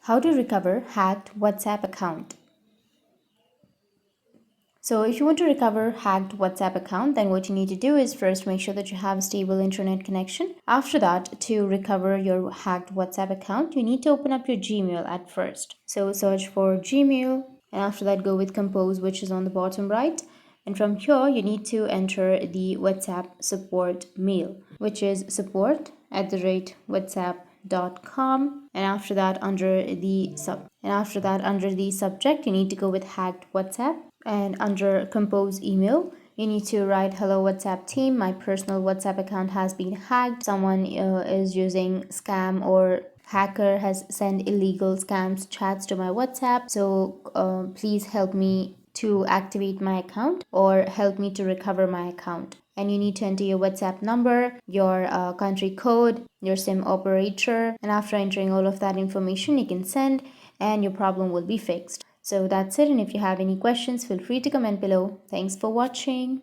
How to recover hacked WhatsApp account. So if you want to recover hacked WhatsApp account, then what you need to do is first make sure that you have a stable internet connection. After that, to recover your hacked WhatsApp account, you need to open up your Gmail at first. So search for Gmail, and after that go with compose, which is on the bottom right. And from here, you need to enter the WhatsApp support mail, which is support@whatsapp.com. And after that, under the subject, you need to go with hacked WhatsApp. And under compose email, you need to write, hello WhatsApp team, my personal WhatsApp account has been hacked. Someone is using scam, or hacker has sent illegal scams chats to my WhatsApp. So please help me to activate my account or help me to recover my account. And you need to enter your WhatsApp number, your country code, your SIM operator, and after entering all of that information, you can send and your problem will be fixed. So that's it, and if you have any questions, feel free to comment below. Thanks for watching.